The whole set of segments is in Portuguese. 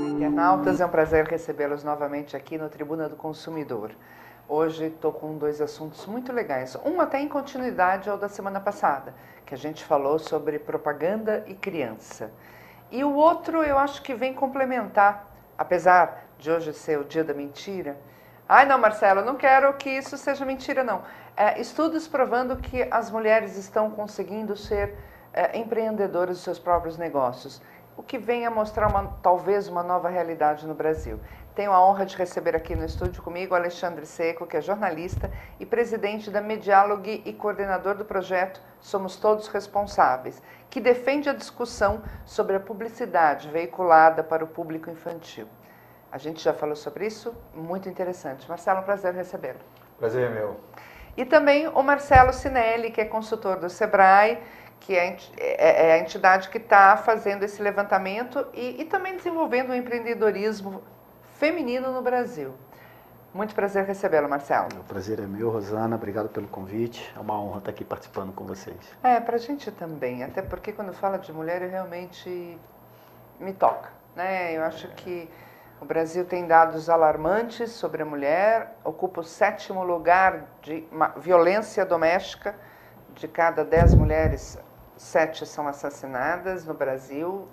Internautas, é um prazer recebê-los novamente aqui no Tribuna do Consumidor. Hoje estou com dois assuntos muito legais. Um até em continuidade ao da semana passada, que a gente falou sobre propaganda e criança. E o outro eu acho que vem complementar, apesar de hoje ser o dia da mentira. Ai não, Marcelo, eu não quero que isso seja mentira, não. Estudos provando que as mulheres estão conseguindo ser empreendedoras dos seus próprios negócios, o que vem a mostrar talvez uma nova realidade no Brasil. Tenho a honra de receber aqui no estúdio comigo o Alexandre Seco, que é jornalista e presidente da Medialogue e coordenador do projeto Somos Todos Responsáveis, que defende a discussão sobre a publicidade veiculada para o público infantil. A gente já falou sobre isso, muito interessante. Marcelo, é um prazer recebê-lo. Prazer é meu. E também o Marcelo Sinelli, que é consultor do Sebrae, que é a entidade que está fazendo esse levantamento e também desenvolvendo o empreendedorismo feminino no Brasil. Muito prazer recebê-lo, Marcelo. O prazer é meu, Rosana. Obrigado pelo convite. É uma honra estar aqui participando com vocês. Para a gente também, até porque quando fala de mulher, realmente me toca, né? Eu acho que o Brasil tem dados alarmantes sobre a mulher, ocupa o 7º lugar de violência doméstica. De cada 10 mulheres, 7 são assassinadas no Brasil.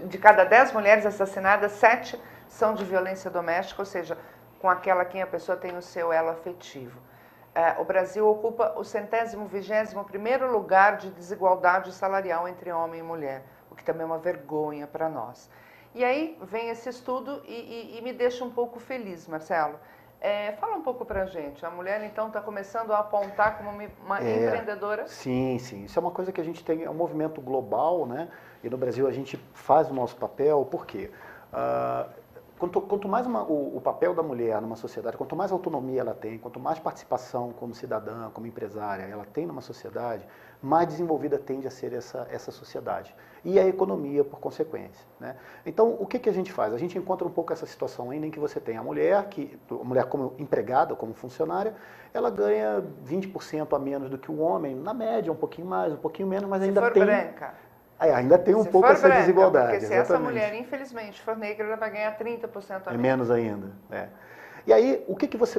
De cada 10 mulheres assassinadas, 7 são de violência doméstica, ou seja, com aquela quem a pessoa tem o seu elo afetivo. O Brasil ocupa o 121º lugar de desigualdade salarial entre homem e mulher, o que também é uma vergonha para nós. E aí vem esse estudo e me deixa um pouco feliz, Marcelo. Fala um pouco pra gente. A mulher, então, está começando a apontar como uma empreendedora? Sim. Isso é uma coisa que a gente tem, é um movimento global, né? E no Brasil a gente faz o nosso papel, por quê? Quanto mais o papel da mulher numa sociedade, quanto mais autonomia ela tem, quanto mais participação como cidadã, como empresária ela tem numa sociedade, mais desenvolvida tende a ser essa sociedade. E a economia, por consequência, né? Então, o que a gente faz? A gente encontra um pouco essa situação ainda em que você tem a mulher como empregada, como funcionária, ela ganha 20% a menos do que o homem, na média, um pouquinho mais, um pouquinho menos, mas ainda tem... Se for branca. Ainda tem um pouco essa desigualdade. Porque se essa mulher, infelizmente, for negra, ela vai ganhar 30% a menos. É menos ainda, E aí,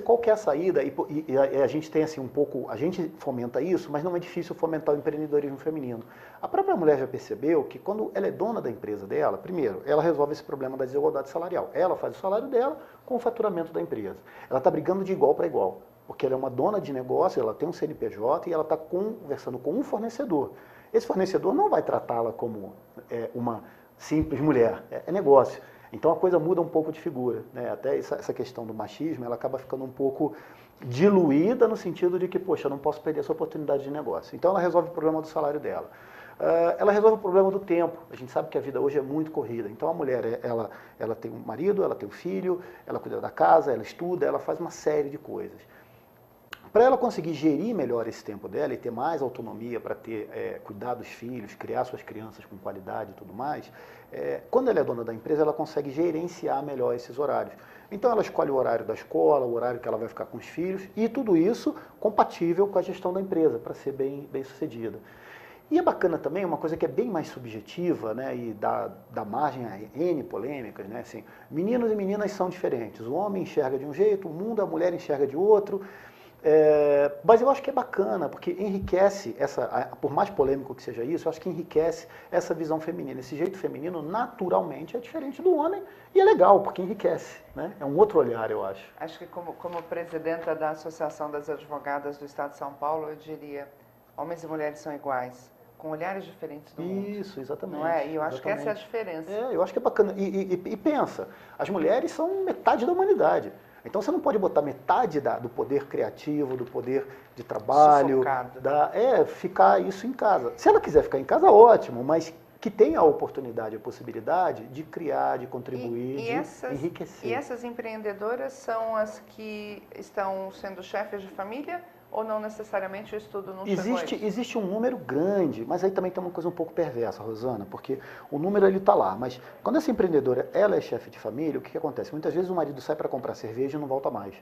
qual que é a saída? E a gente tem assim um pouco, a gente fomenta isso, mas não é difícil fomentar o empreendedorismo feminino. A própria mulher já percebeu que quando ela é dona da empresa dela, primeiro, ela resolve esse problema da desigualdade salarial. Ela faz o salário dela com o faturamento da empresa. Ela está brigando de igual para igual, porque ela é uma dona de negócio, ela tem um CNPJ e ela está conversando com um fornecedor. Esse fornecedor não vai tratá-la como uma simples mulher, é negócio. Então a coisa muda um pouco de figura, né? Até essa questão do machismo, ela acaba ficando um pouco diluída no sentido de que, poxa, eu não posso perder essa oportunidade de negócio. Então ela resolve o problema do salário dela. Ela resolve o problema do tempo. A gente sabe que a vida hoje é muito corrida. Então a mulher, ela tem um marido, ela tem um filho, ela cuida da casa, ela estuda, ela faz uma série de coisas. Para ela conseguir gerir melhor esse tempo dela e ter mais autonomia para cuidar dos filhos, criar suas crianças com qualidade e tudo mais, quando ela é dona da empresa, ela consegue gerenciar melhor esses horários. Então ela escolhe o horário da escola, o horário que ela vai ficar com os filhos, e tudo isso compatível com a gestão da empresa, para ser bem sucedida. E é bacana também, uma coisa que é bem mais subjetiva, né, e dá margem a N polêmicas, né, assim, meninos e meninas são diferentes, o homem enxerga de um jeito, o mundo, a mulher enxerga de outro. Mas eu acho que é bacana, porque enriquece, por mais polêmico que seja isso, eu acho que enriquece essa visão feminina. Esse jeito feminino, naturalmente, é diferente do homem e é legal, porque enriquece, né? É um outro olhar, eu acho. Acho que como presidenta da Associação das Advogadas do Estado de São Paulo, eu diria, homens e mulheres são iguais, com olhares diferentes do mundo. Isso, exatamente. Não é? E eu acho que essa é a diferença. Eu acho que é bacana. E pensa, as mulheres são metade da humanidade. Então você não pode botar metade do poder criativo, do poder de trabalho, ficar isso em casa. Se ela quiser ficar em casa, ótimo, mas que tenha a oportunidade, a possibilidade de criar, de contribuir, de enriquecer. E essas empreendedoras são as que estão sendo chefes de família ou não necessariamente o estudo não chegou a isso? Existe um número grande, mas aí também tem uma coisa um pouco perversa, Rosana, porque o número ele está lá, mas quando essa empreendedora ela é chefe de família, o que acontece? Muitas vezes o marido sai para comprar cerveja e não volta mais.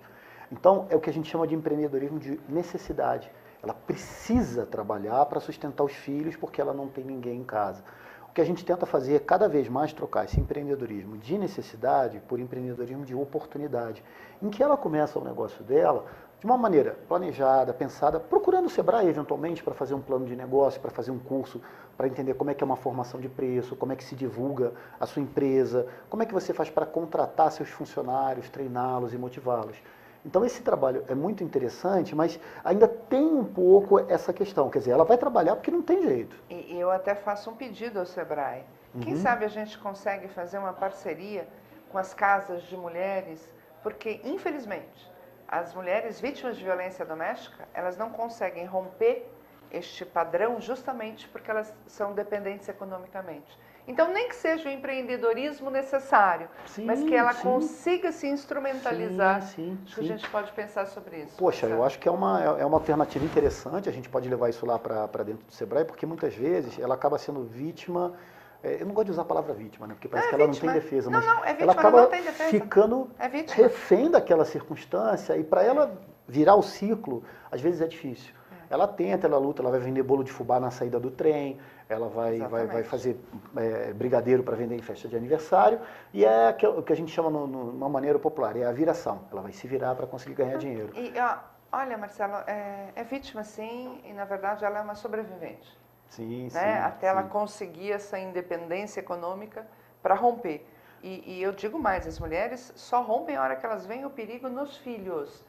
Então é o que a gente chama de empreendedorismo de necessidade. ela precisa trabalhar para sustentar os filhos porque ela não tem ninguém em casa. O que a gente tenta fazer é cada vez mais trocar esse empreendedorismo de necessidade por empreendedorismo de oportunidade, em que ela começa o negócio dela de uma maneira planejada, pensada, procurando o Sebrae eventualmente para fazer um plano de negócio, para fazer um curso, para entender como é que é uma formação de preço, como é que se divulga a sua empresa, como é que você faz para contratar seus funcionários, treiná-los e motivá-los. Então esse trabalho é muito interessante, mas ainda tem um pouco essa questão, quer dizer, ela vai trabalhar porque não tem jeito. E eu até faço um pedido ao Sebrae. Quem sabe a gente consegue fazer uma parceria com as casas de mulheres, porque infelizmente as mulheres vítimas de violência doméstica, elas não conseguem romper este padrão justamente porque elas são dependentes economicamente. Então, nem que seja o empreendedorismo necessário, mas que ela consiga se instrumentalizar. Acho que a gente pode pensar sobre isso. Poxa, eu acho que é uma alternativa interessante, a gente pode levar isso lá para dentro do Sebrae, porque muitas vezes ela acaba sendo vítima, eu não gosto de usar a palavra vítima, né, porque parece que ela não tem defesa, mas ela acaba ficando refém daquela circunstância, e para ela virar o ciclo, às vezes é difícil. Ela tenta, ela luta, ela vai vender bolo de fubá na saída do trem, ela vai fazer brigadeiro para vender em festa de aniversário, e é o que a gente chama, numa maneira popular, é a viração. Ela vai se virar para conseguir ganhar dinheiro. E, olha, Marcelo, é vítima sim, e na verdade ela é uma sobrevivente. Sim, né? Até ela conseguir essa independência econômica para romper. E eu digo mais, as mulheres só rompem a hora que elas veem o perigo nos filhos.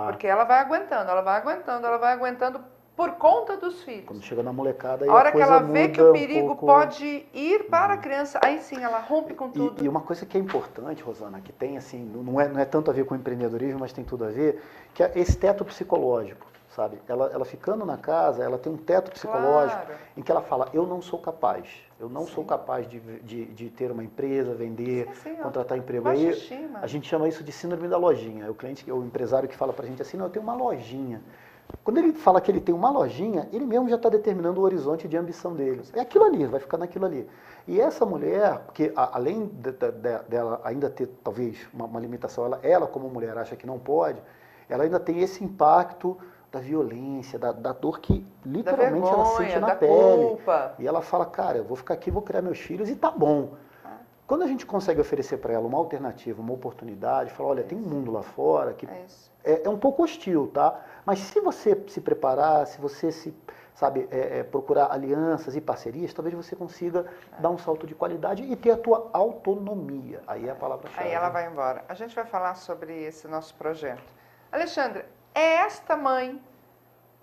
Porque ela vai aguentando, ela vai aguentando, ela vai aguentando por conta dos filhos. Quando chega na molecada, aí a hora que ela vê que o perigo pode ir para a criança, aí sim ela rompe com tudo. E uma coisa que é importante, Rosana, que tem assim, não é tanto a ver com empreendedorismo, mas tem tudo a ver, que é esse teto psicológico, sabe? Ela ficando na casa, ela tem um teto psicológico em que ela fala, eu não sou capaz, eu não sou capaz de ter uma empresa, vender, contratar emprego. Aí a gente chama isso de síndrome da lojinha. O empresário que fala pra gente assim, não, eu tenho uma lojinha. Quando ele fala que ele tem uma lojinha, ele mesmo já está determinando o horizonte de ambição dele. É aquilo ali, vai ficar naquilo ali. E essa mulher, porque além dela ainda ter talvez uma limitação, ela como mulher acha que não pode, ela ainda tem esse impacto da violência, da dor que literalmente ela sente na pele. Culpa. E ela fala, cara, eu vou ficar aqui, vou criar meus filhos e tá bom. Quando a gente consegue oferecer para ela uma alternativa, uma oportunidade, falar, olha, tem um mundo lá fora que é um pouco hostil, tá? Mas se você se preparar, se você procurar alianças e parcerias, talvez você consiga dar um salto de qualidade e ter a tua autonomia. Aí é a palavra-chave. Aí ela vai embora. A gente vai falar sobre esse nosso projeto. Alexandre, é esta mãe,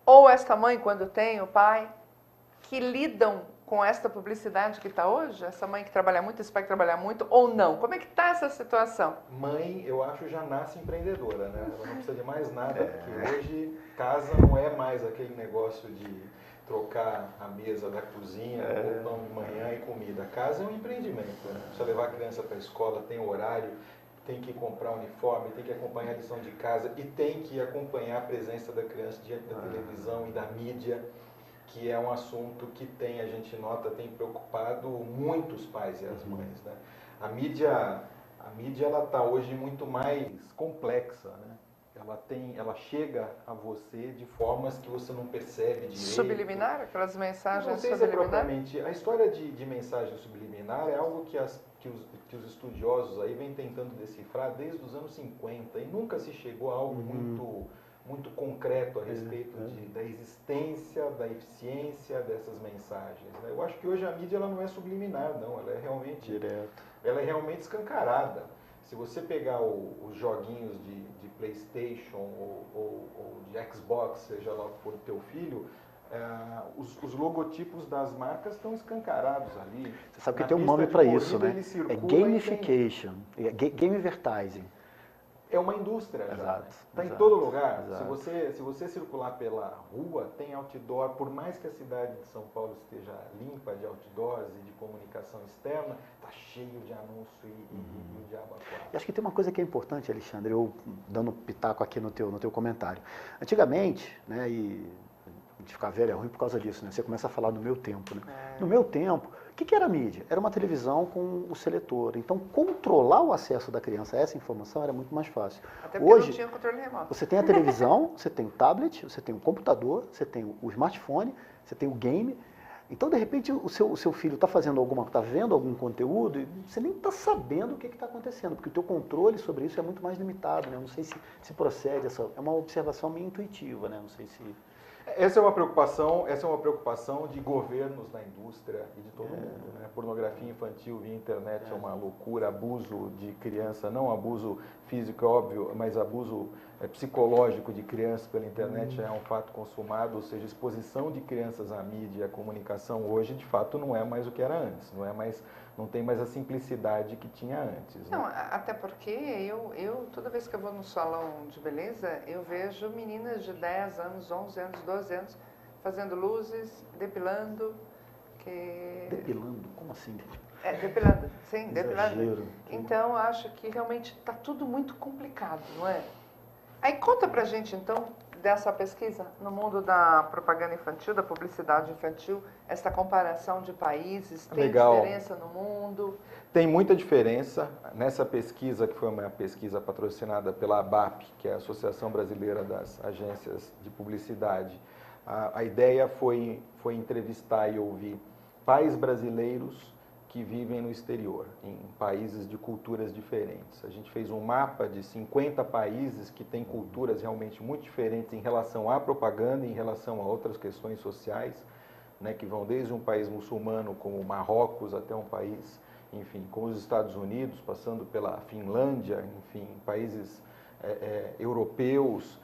ou esta mãe quando tem o pai, que lidam com esta publicidade que está hoje? Essa mãe que trabalha muito, esse pai que trabalha muito, ou não? Como é que está essa situação? Mãe, eu acho, já nasce empreendedora, né? Ela não precisa de mais nada, porque hoje casa não é mais aquele negócio de trocar a mesa da cozinha, ou pão de manhã e comida. Casa é um empreendimento, né? Precisa levar a criança para a escola, tem horário, tem que comprar uniforme, tem que acompanhar a lição de casa e tem que acompanhar a presença da criança diante da televisão e da mídia, que é um assunto que a gente nota, tem preocupado muitos pais e as mães, né? A mídia ela está hoje muito mais complexa, né? Ela chega a você de formas que você não percebe direito. Subliminar? Aquelas mensagens não sei se é propriamente. A história de mensagem subliminar é algo que os estudiosos aí vêm tentando decifrar desde os anos 50 e nunca se chegou a algo muito concreto a respeito da existência, da eficiência dessas mensagens, né? Eu acho que hoje a mídia ela não é subliminar, não, ela é realmente ela é realmente escancarada. Se você pegar os joguinhos de PlayStation ou de Xbox, seja lá o que for do teu filho, os logotipos das marcas estão escancarados ali. Você sabe que tem um nome para isso, né? É gamification, game advertising. É uma indústria, está em todo lugar. Se você circular pela rua, tem outdoor, por mais que a cidade de São Paulo esteja limpa de outdoors e de comunicação externa, está cheio de anúncio e o diabo aquático. E acho que tem uma coisa que é importante, Alexandre, eu dando pitaco aqui no teu comentário. Antigamente, né, e a gente ficar velho é ruim por causa disso, né? Você começa a falar do meu tempo, né? No meu tempo, O que era a mídia? Era uma televisão com o seletor. Então, controlar o acesso da criança a essa informação era muito mais fácil. Até porque Hoje, não tinha controle remoto. você tem a televisão, você tem o tablet, você tem o computador, você tem o smartphone, você tem o game. Então, de repente, o seu filho está fazendo está vendo algum conteúdo e você nem está sabendo o que está acontecendo, porque o teu controle sobre isso é muito mais limitado, né? Eu não sei se procede, é uma observação meio intuitiva, né? Não sei se... Essa é uma preocupação de governos da indústria e de todo mundo, né? Pornografia infantil via internet é uma loucura, abuso de criança, não abuso físico, óbvio, mas abuso psicológico de crianças pela internet é um fato consumado, ou seja, exposição de crianças à mídia e à comunicação hoje, de fato, não é mais o que era antes, não tem mais a simplicidade que tinha antes. Não, Né? até porque eu, toda vez que eu vou no salão de beleza, eu vejo meninas de 10 anos, 11 anos, 12 anos, fazendo luzes, depilando. Depilando? Como assim? Depilando, sim, Exagero. depilando. Então, acho que realmente está tudo muito complicado, não é? Aí conta pra gente, então, dessa pesquisa no mundo da propaganda infantil, da publicidade infantil, essa comparação de países, tem Legal. diferença no mundo? Tem muita diferença. Nessa pesquisa, que foi uma pesquisa patrocinada pela ABAP, que é a Associação Brasileira das Agências de Publicidade, a ideia foi entrevistar e ouvir pais brasileiros que vivem no exterior, em países de culturas diferentes. A gente fez um mapa de 50 países que têm culturas realmente muito diferentes em relação à propaganda e em relação a outras questões sociais, né, que vão desde um país muçulmano como Marrocos até um país, enfim, como os Estados Unidos, passando pela Finlândia, enfim, países europeus,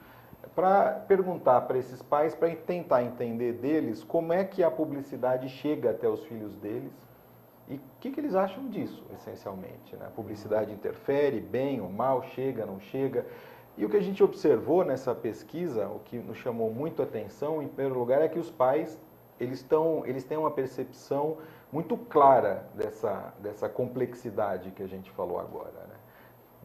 para perguntar para esses pais, para tentar entender deles como é que a publicidade chega até os filhos deles, e o que eles acham disso, essencialmente? Né? A publicidade interfere, bem ou mal, chega, não chega. E o que a gente observou nessa pesquisa, o que nos chamou muito a atenção, em primeiro lugar, é que os pais eles têm uma percepção muito clara dessa complexidade que a gente falou agora. Né?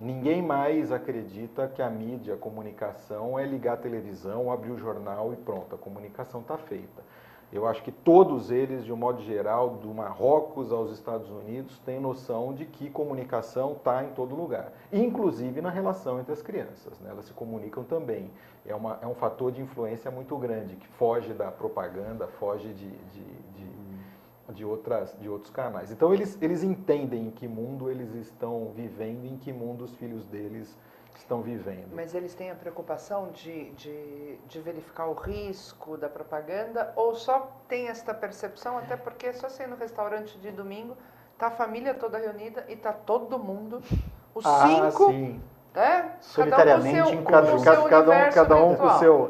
Ninguém mais acredita que a mídia, a comunicação é ligar a televisão, abrir o jornal e pronto, a comunicação está feita. Eu acho que todos eles, de um modo geral, do Marrocos aos Estados Unidos, têm noção de que comunicação está em todo lugar, inclusive na relação entre as crianças. Né? Elas se comunicam também. É um fator de influência muito grande, que foge da propaganda, foge de outros canais. Então, eles entendem em que mundo eles estão vivendo, em que mundo os filhos deles estão vivendo. Mas eles têm a preocupação de verificar o risco da propaganda ou só tem esta percepção, até porque é só você ir no restaurante de domingo, tá a família toda reunida e tá todo mundo, os cinco, sim. Solitariamente cada um com o seu.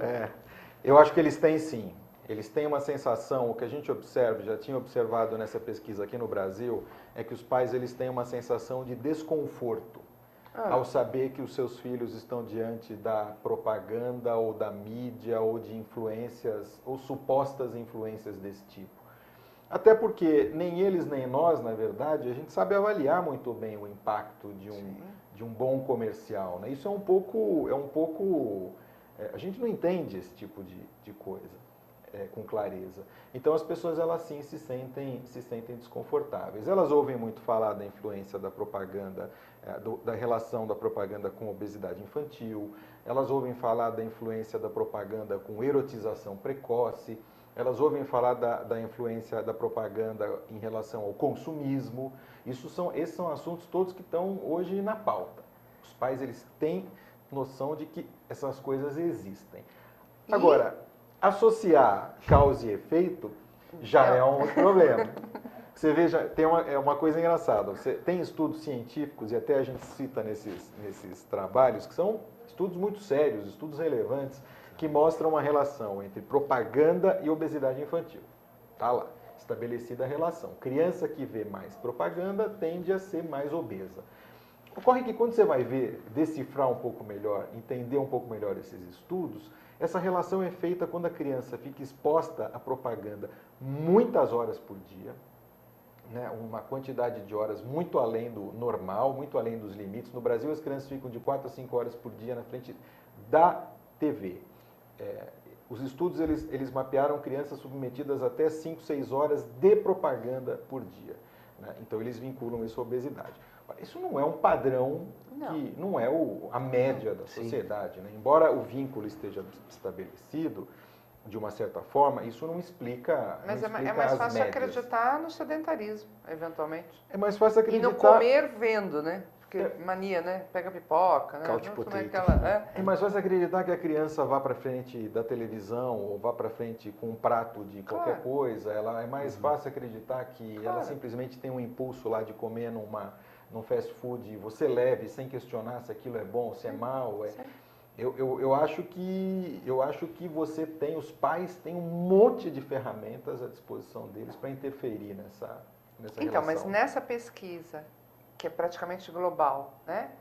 Eu acho que eles têm sim. Eles têm uma sensação, o que a gente observa, já tinha observado nessa pesquisa aqui no Brasil, é que os pais eles têm uma sensação de desconforto ao saber que os seus filhos estão diante da propaganda ou da mídia ou de influências ou supostas influências desse tipo. Até porque nem eles nem nós, na verdade, a gente sabe avaliar muito bem o impacto de um bom comercial. Né? Isso é um pouco a gente não entende esse tipo de coisa com clareza. Então as pessoas elas sim se sentem desconfortáveis. Elas ouvem muito falar da influência da propaganda, da relação da propaganda com obesidade infantil. Elas ouvem falar da influência da propaganda com erotização precoce. Elas ouvem falar da influência da propaganda em relação ao consumismo. Esses são assuntos todos que estão hoje na pauta. Os pais eles têm noção de que essas coisas existem. Agora, associar causa e efeito já é um outro problema. Você veja, tem uma coisa engraçada. Tem estudos científicos, e até a gente cita nesses trabalhos, que são estudos muito sérios, estudos relevantes, que mostram uma relação entre propaganda e obesidade infantil. Está lá, estabelecida a relação. Criança que vê mais propaganda tende a ser mais obesa. Ocorre que quando você vai decifrar um pouco melhor, entender um pouco melhor esses estudos, essa relação é feita quando a criança fica exposta à propaganda muitas horas por dia, né, uma quantidade de horas muito além do normal, muito além dos limites. No Brasil, as crianças ficam de 4 a 5 horas por dia na frente da TV. Os estudos, eles mapearam crianças submetidas até 5, 6 horas de propaganda por dia, né? Então, eles vinculam isso à obesidade. Isso não é um padrão, que não é a média da sociedade, né? Embora o vínculo esteja estabelecido, de uma certa forma, isso não explica. Mas não é explica mais as fácil médias. acreditar no sedentarismo, eventualmente. É mais fácil E acreditar. no comer vendo, né? Porque mania, né? Pega pipoca, né? Couch Como é potato. que ela, É mais fácil acreditar que a criança vá para frente da televisão ou vá para frente com um prato de qualquer coisa. Ela é mais fácil acreditar que ela simplesmente tem um impulso lá de comer num fast food e você leve sem questionar se aquilo é bom, se é mal. Eu acho que você tem, os pais têm um monte de ferramentas à disposição deles para interferir nessa Então, relação. mas nessa pesquisa, que é praticamente global, né?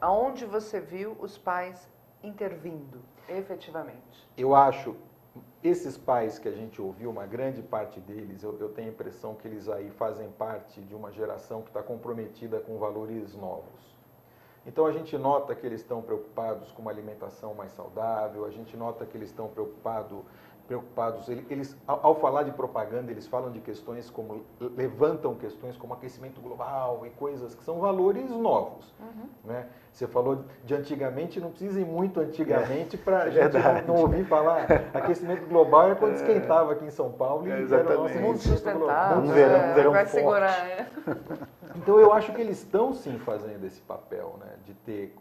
Aonde você viu os pais intervindo, efetivamente? Eu acho, esses pais que a gente ouviu, uma grande parte deles, eu tenho a impressão que eles aí fazem parte de uma geração que está comprometida com valores novos. Então a gente nota que eles estão preocupados com uma alimentação mais saudável, a gente nota que eles estão preocupados, eles ao falar de propaganda, eles falam de questões como, levantam questões como aquecimento global e coisas que são valores novos, né? Você falou de antigamente, não precisa ir muito antigamente para a gente não ouvir falar. Aquecimento global era quando esquentava aqui em São Paulo e era o nosso Mundo sustentável, Um verão vai forte. segurar. Então eu acho que eles estão sim fazendo esse papel, né? De ter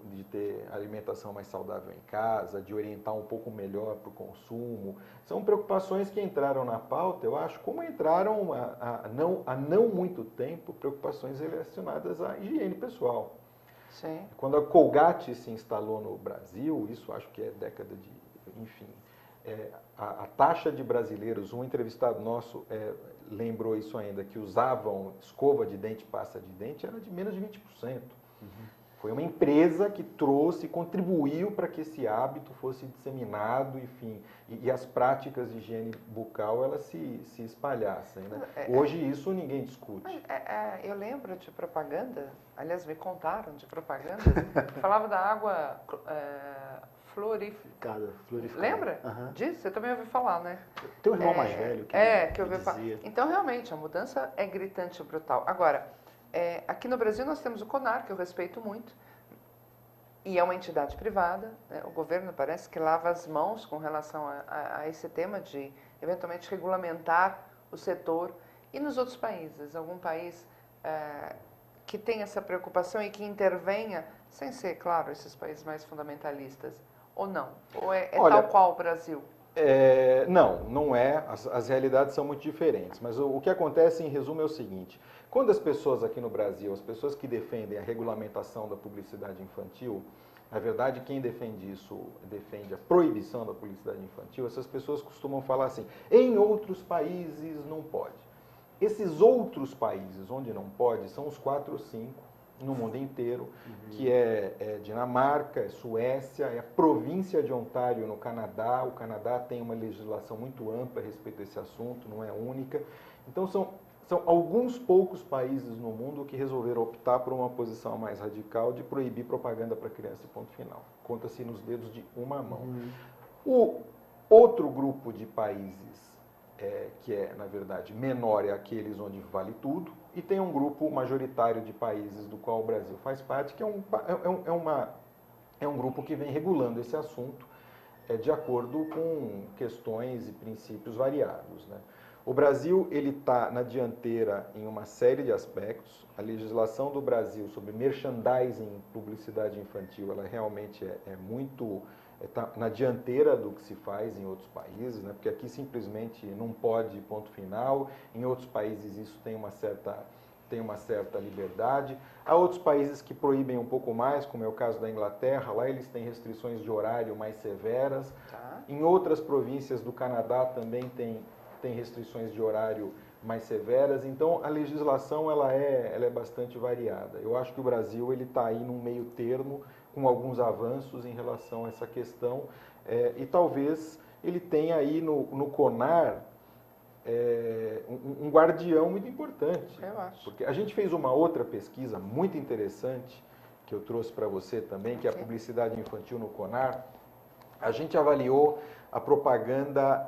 alimentação mais saudável em casa, de orientar um pouco melhor para o consumo. São preocupações que entraram na pauta, eu acho, como entraram há não muito tempo, preocupações relacionadas à higiene pessoal. Sim. Quando a Colgate se instalou no Brasil, isso acho que é década de... Enfim, a taxa de brasileiros, um entrevistado nosso lembrou isso ainda, que usavam escova de dente, pasta de dente, era de menos de 20%. Foi uma empresa que trouxe, contribuiu para que esse hábito fosse disseminado, enfim, e as práticas de higiene bucal elas se espalhassem, né? Hoje isso ninguém discute. Eu lembro de propaganda, aliás, me contaram de propaganda, falava da água Florificada. Lembra disso? Você também ouviu falar, né? Tem um irmão mais velho que eu ouvi falar. Então, realmente, a mudança é gritante e brutal. Agora, aqui no Brasil nós temos o CONAR, que eu respeito muito, e é uma entidade privada, né? O governo parece que lava as mãos com relação a esse tema de, eventualmente, regulamentar o setor. E nos outros países? Algum país que tem essa preocupação e que intervenha, sem ser, claro, esses países mais fundamentalistas, ou não? Ou Olha, tal qual o Brasil? Não é. As realidades são muito diferentes. Mas o que acontece, em resumo, é o seguinte. Quando as pessoas aqui no Brasil, as pessoas que defendem a regulamentação da publicidade infantil, na verdade, quem defende isso, defende a proibição da publicidade infantil, essas pessoas costumam falar assim, em outros países não pode. Esses outros países onde não pode são os 4 ou 5 no mundo inteiro, que é Dinamarca, é Suécia, é a província de Ontário no Canadá. O Canadá tem uma legislação muito ampla a respeito desse assunto, não é única. Então são alguns poucos países no mundo que resolveram optar por uma posição mais radical de proibir propaganda para criança, ponto final. Conta-se nos dedos de uma mão. O outro grupo de países que é, na verdade, menor é aqueles onde vale tudo, e tem um grupo majoritário de países do qual o Brasil faz parte, que é um grupo que vem regulando esse assunto de acordo com questões e princípios variados, né? O Brasil ele está na dianteira em uma série de aspectos. A legislação do Brasil sobre merchandising, publicidade infantil, ela realmente está na dianteira do que se faz em outros países, né? Porque aqui simplesmente não pode, ponto final. Em outros países isso tem uma certa liberdade. Há outros países que proíbem um pouco mais, como é o caso da Inglaterra. Lá eles têm restrições de horário mais severas. Em outras províncias do Canadá também tem restrições de horário mais severas. Então a legislação ela é bastante variada. Eu acho que o Brasil ele está aí num meio termo, com alguns avanços em relação a essa questão, e talvez ele tenha aí no CONAR um guardião muito importante. Eu acho. Porque a gente fez uma outra pesquisa muito interessante, que eu trouxe para você também, que é a publicidade infantil no CONAR. A gente avaliou a propaganda,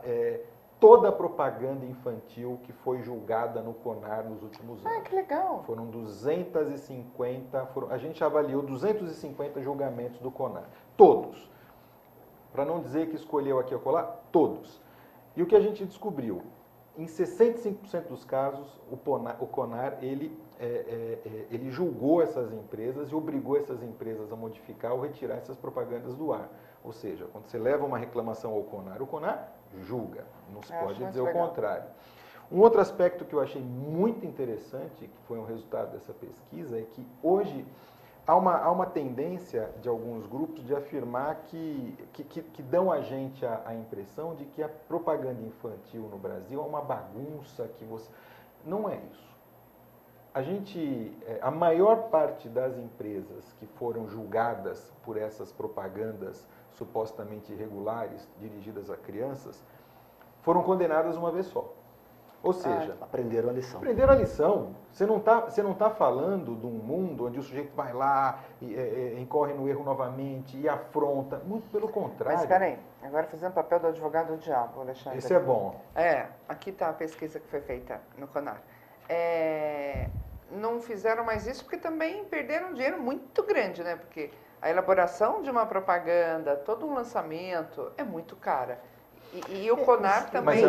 toda a propaganda infantil que foi julgada no CONAR nos últimos anos. Ah, que legal. Foram 250, a gente avaliou 250 julgamentos do CONAR. Todos. Para não dizer que escolheu aqui ou acolá, todos. E o que a gente descobriu? Em 65% dos casos, o CONAR ele julgou essas empresas e obrigou essas empresas a modificar ou retirar essas propagandas do ar. Ou seja, quando você leva uma reclamação ao CONAR, o CONAR julga, não se pode dizer o contrário. Um outro aspecto que eu achei muito interessante, que foi um resultado dessa pesquisa, é que hoje há uma tendência de alguns grupos de afirmar que dão a gente a impressão de que a propaganda infantil no Brasil é uma bagunça, que você... Não é isso. A maior parte das empresas que foram julgadas por essas propagandas supostamente irregulares, dirigidas a crianças, foram condenadas uma vez só. Ou seja, aprenderam a lição. Aprenderam a lição. Você não tá falando de um mundo onde o sujeito vai lá, incorre no erro novamente e afronta. Muito pelo contrário. Mas espera aí, agora fazendo o papel do advogado do diabo, Alexandre. Esse é bom. Aqui está a pesquisa que foi feita no CONAR. Não fizeram mais isso porque também perderam um dinheiro muito grande, né? Porque a elaboração de uma propaganda, todo um lançamento é muito cara. E o CONAR também...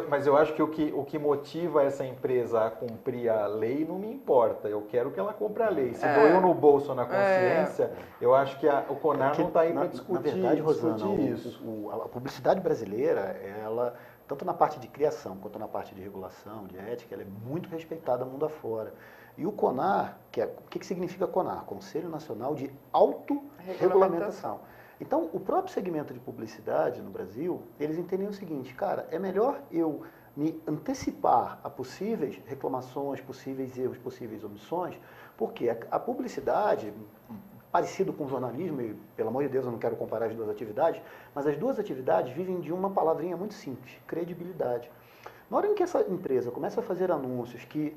Mas eu acho que o que motiva essa empresa a cumprir a lei não me importa. Eu quero que ela cumpra a lei. Se doeu no bolso ou na consciência, eu acho que o CONAR não está aí para discutir, na verdade, Rosana, isso. A publicidade brasileira, ela, tanto na parte de criação quanto na parte de regulação, de ética, ela é muito respeitada mundo afora. E o CONAR, o que significa CONAR? Conselho Nacional de Autorregulamentação. Então, o próprio segmento de publicidade no Brasil, eles entendem o seguinte, cara, é melhor eu me antecipar a possíveis reclamações, possíveis erros, possíveis omissões, porque a publicidade, parecido com o jornalismo, e pelo amor de Deus eu não quero comparar as duas atividades, mas as duas atividades vivem de uma palavrinha muito simples, credibilidade. Na hora em que essa empresa começa a fazer anúncios que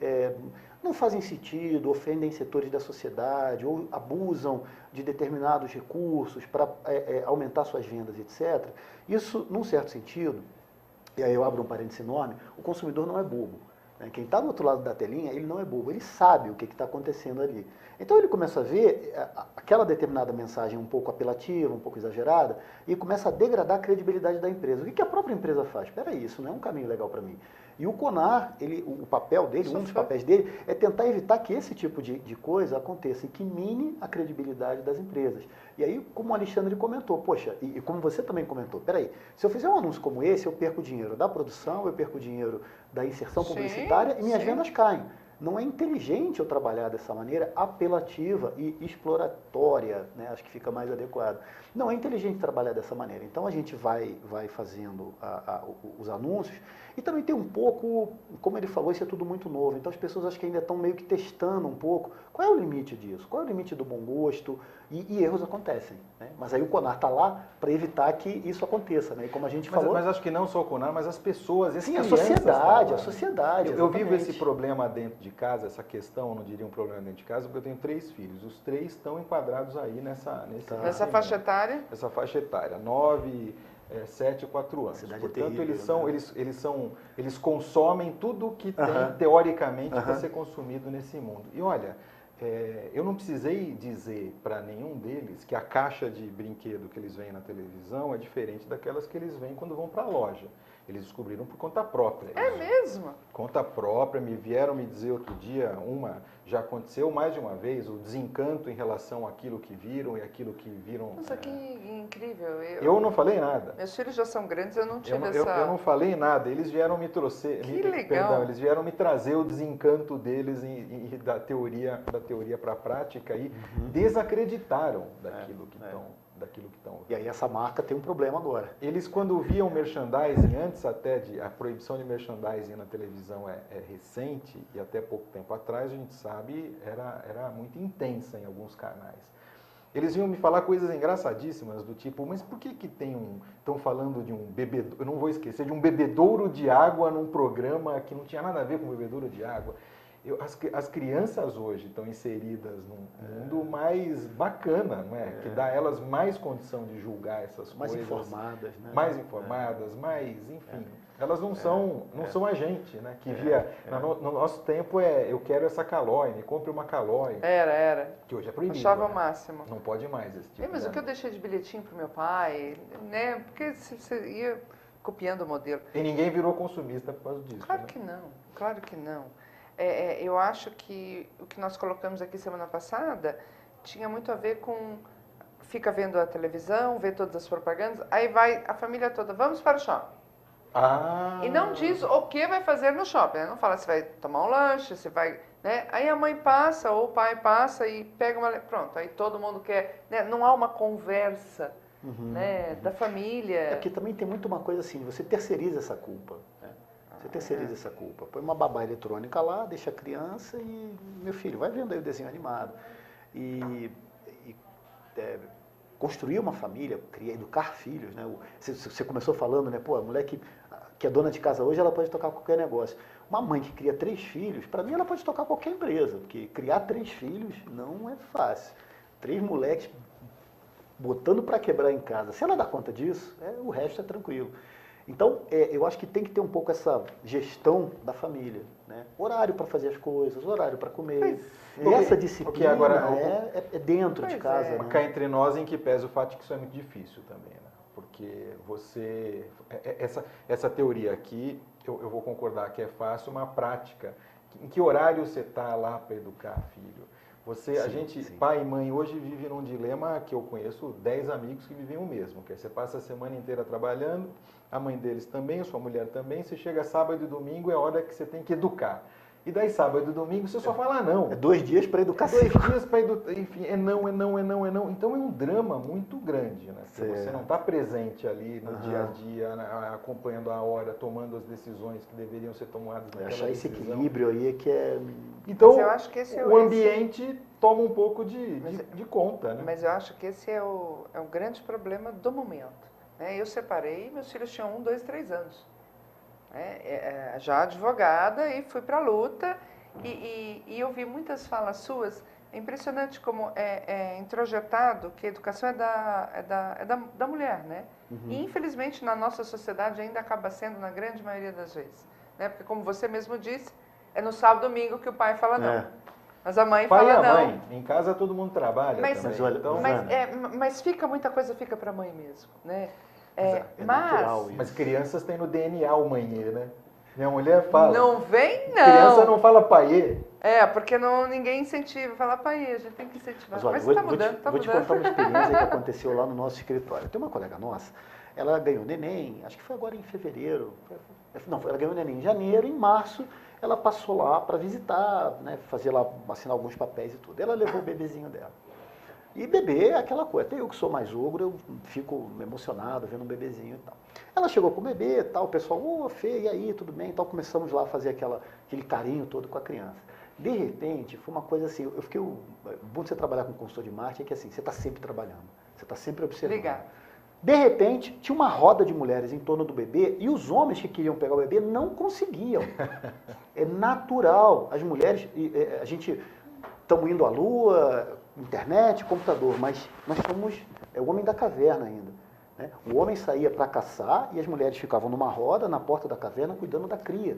não fazem sentido, ofendem setores da sociedade ou abusam de determinados recursos para aumentar suas vendas, etc., isso, num certo sentido, e aí eu abro um parêntese enorme, o consumidor não é bobo. Quem está do outro lado da telinha, ele não é bobo, ele sabe o que está acontecendo ali. Então ele começa a ver aquela determinada mensagem um pouco apelativa, um pouco exagerada, e começa a degradar a credibilidade da empresa. O que a própria empresa faz? Espera aí, isso não é um caminho legal para mim. E o CONAR, o papel dele, um dos papéis dele, é tentar evitar que esse tipo de coisa aconteça e que mine a credibilidade das empresas. E aí, como o Alexandre comentou, poxa, e como você também comentou, peraí, se eu fizer um anúncio como esse, eu perco dinheiro da produção, eu perco dinheiro da inserção publicitária e minhas vendas caem. Não é inteligente eu trabalhar dessa maneira apelativa e exploratória, né? Acho que fica mais adequado. Não é inteligente trabalhar dessa maneira. Então a gente vai fazendo os anúncios e também tem um pouco, como ele falou, isso é tudo muito novo. Então as pessoas acho que ainda estão meio que testando um pouco qual é o limite disso, qual é o limite do bom gosto e erros acontecem. Né? Mas aí o CONAR está lá para evitar que isso aconteça. Né? E como a gente falou... Mas acho que não só o CONAR, mas as pessoas, sim, a sociedade. Eu vivo esse problema dentro de casa, essa questão, eu não diria um problema dentro de casa, porque eu tenho 3 filhos. Os 3 estão enquadrados aí nessa faixa etária? Essa faixa etária, 9, 7 e 4 anos. Portanto, eles consomem tudo que tem, teoricamente, para ser consumido nesse mundo. E olha, eu não precisei dizer para nenhum deles que a caixa de brinquedo que eles veem na televisão é diferente daquelas que eles veem quando vão para a loja. Eles descobriram por conta própria. Mesmo? Conta própria, vieram me dizer outro dia, já aconteceu mais de uma vez, o desencanto em relação àquilo que viram e aquilo que viram... Nossa, que incrível. Eu não falei nada. Meus filhos já são grandes, eu não tive eu não falei nada, eles vieram me trazer... Que legal. Eles vieram me trazer o desencanto deles da teoria para a prática e desacreditaram daquilo que estão... E aí essa marca tem um problema agora. Eles, quando viam merchandising, antes até a proibição de merchandising na televisão é recente, e até pouco tempo atrás, a gente sabe, era muito intensa em alguns canais. Eles vinham me falar coisas engraçadíssimas, do tipo, mas por que estão falando de um bebedouro, eu não vou esquecer, de um bebedouro de água num programa que não tinha nada a ver com bebedouro de água. As crianças hoje estão inseridas num mundo mais bacana, não é? Que dá a elas mais condição de julgar essas mais coisas. Informadas, né? Mais informadas, mais, enfim. Elas não são a gente, né? Que via, no nosso tempo eu quero essa Calói, me compre uma Calói. Era. Que hoje é proibido. Achava né? o máximo. Não pode mais esse tipo Mas o que eu deixei de bilhetinho pro meu pai, né? Porque você ia copiando o modelo. E ninguém virou consumista por causa disso. Claro né? que não, claro que não. Eu acho que o que nós colocamos aqui semana passada tinha muito a ver com... Fica vendo a televisão, vê todas as propagandas, aí vai a família toda, vamos para o shopping. E não diz o que vai fazer no shopping, né? Não fala se vai tomar um lanche, se vai... Né? Aí a mãe passa, ou o pai passa e pega uma... Pronto, aí todo mundo quer... Né? Não há uma conversa né? Da família. É porque também tem muito uma coisa assim, você terceiriza essa culpa. Né? Você terceiriza essa culpa. Põe uma babá eletrônica lá, deixa a criança e, meu filho, vai vendo aí o desenho animado. Construir uma família, educar filhos. Né? Você começou falando, né? Pô, a mulher que é dona de casa hoje, ela pode tocar qualquer negócio. Uma mãe que cria 3 filhos, para mim ela pode tocar qualquer empresa, porque criar 3 filhos não é fácil. 3 moleques botando para quebrar em casa. Se ela dá conta disso, o resto é tranquilo. Então, eu acho que tem que ter um pouco essa gestão da família. Né? Horário para fazer as coisas, horário para comer. Essa disciplina agora, é dentro de casa. Né? Cá entre nós, em que pesa o fato de que isso é muito difícil também. Né? Porque você... Essa teoria aqui, eu vou concordar que é fácil, uma prática. Em que horário você está lá para educar filho? A gente, pai e mãe, hoje vive num dilema que eu conheço 10 amigos que vivem o mesmo. Que você passa a semana inteira trabalhando, a mãe deles também, a sua mulher também, você chega sábado e domingo, é a hora que você tem que educar. E daí sábado e domingo você só fala não. É 2 dias para educar 2 dias para educar, enfim, é não. Então é um drama muito grande, né? Porque você não está presente ali no dia a dia, acompanhando a hora, tomando as decisões que deveriam ser tomadas naquela achar esse decisão. equilíbrio aí é que é... Então, eu acho que o ambiente toma um pouco de conta, né? Mas eu acho que esse é o grande problema do momento. Né? Eu separei, meus filhos tinham 1, 2, 3 anos. Já advogada e fui para a luta e eu vi muitas falas suas. É impressionante como é introjetado que a educação é da mulher, né? E infelizmente na nossa sociedade ainda acaba sendo na grande maioria das vezes, né? Porque como você mesmo disse, é no sábado e domingo que o pai fala não. Mas a mãe fala não. Mãe, em casa todo mundo trabalha também. Mas muita coisa fica para a mãe mesmo, né? Mas crianças têm no DNA o manhê, né? Minha mulher fala. Não vem, não. Criança não fala paiê. Porque ninguém incentiva. Fala paiê, a gente tem que incentivar. Mas olha, vou te contar uma experiência que aconteceu lá no nosso escritório. Tem uma colega nossa, ela ganhou neném, acho que foi agora em fevereiro. Não, ela ganhou neném em janeiro, em março, ela passou lá para visitar, né, fazer lá, assinar alguns papéis e tudo. Ela levou o bebezinho dela. E bebê é aquela coisa, até eu que sou mais ogro, eu fico emocionado vendo um bebezinho e tal. Ela chegou com o bebê e tal, o pessoal, Fê, e aí, tudo bem? Então começamos lá a fazer aquele carinho todo com a criança. De repente, foi uma coisa assim, eu fiquei, bom de você trabalhar com consultor de marketing é que assim, você está sempre trabalhando, você está sempre observando. Obrigada. De repente, tinha uma roda de mulheres em torno do bebê e os homens que queriam pegar o bebê não conseguiam. É natural, as mulheres, a gente, estamos indo à lua, internet, computador, mas nós somos o homem da caverna ainda. Né? O homem saía para caçar e as mulheres ficavam numa roda na porta da caverna cuidando da cria.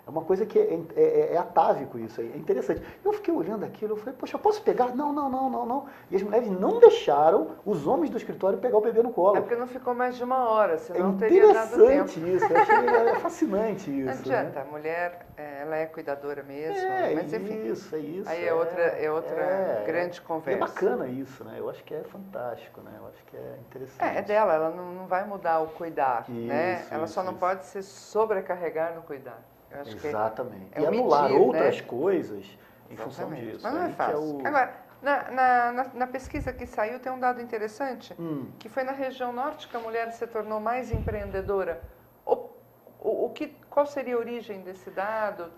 É uma coisa que é atávico isso aí, é interessante. Eu fiquei olhando aquilo, eu falei, poxa, eu posso pegar? Não. E as mulheres não deixaram os homens do escritório pegar o bebê no colo. É porque não ficou mais de 1 hora, senão não teria dado tempo. É interessante isso, eu achei fascinante isso. Não adianta, né? A mulher, ela é cuidadora mesmo, mas enfim. Isso. Aí é outra grande conversa. É bacana isso, né? Eu acho que é fantástico, né? Eu acho que é interessante. É dela, ela não vai mudar o cuidar, né? Ela só não pode se sobrecarregar no cuidar. Eu acho exatamente. Que e anular medir, outras né? coisas em função disso. Mas não é fácil. Agora, na pesquisa que saiu tem um dado interessante, que foi na região norte que a mulher se tornou mais empreendedora. Qual seria a origem desse dado?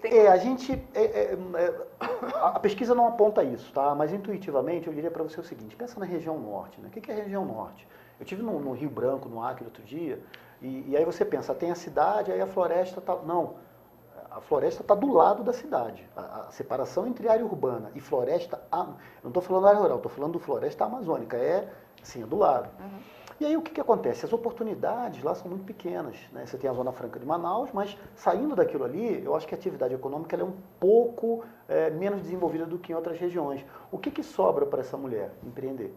A pesquisa não aponta isso, tá? Mas intuitivamente eu diria para você o seguinte, pensa na região norte, né? O que é a região norte? Eu estive no Rio Branco, no Acre, outro dia, e aí você pensa, tem a cidade, aí a floresta, tal. Não, A floresta está do lado da cidade. A separação entre área urbana e floresta, eu não estou falando área rural, estou falando floresta amazônica, assim, é do lado. E aí o que acontece? As oportunidades lá são muito pequenas, né? Você tem a Zona Franca de Manaus, mas saindo daquilo ali, eu acho que a atividade econômica ela é um pouco menos desenvolvida do que em outras regiões. O que sobra para essa mulher? Empreender.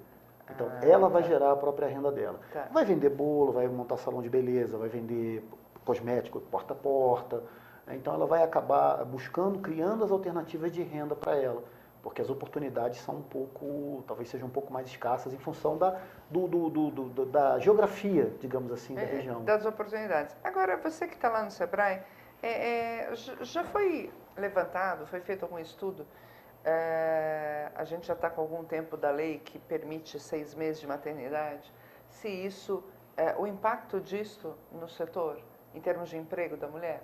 Então, ela vai gerar a própria renda dela. Tá. Vai vender bolo, vai montar salão de beleza, vai vender cosmético porta a porta. Então, ela vai acabar buscando, criando as alternativas de renda para ela. Porque as oportunidades são talvez sejam um pouco mais escassas em função da geografia, digamos assim, da região. Das oportunidades. Agora, você que está lá no Sebrae, já foi levantado, foi feito algum estudo? A gente já está com algum tempo da lei que permite 6 meses de maternidade. Se isso, o impacto disso no setor, em termos de emprego da mulher?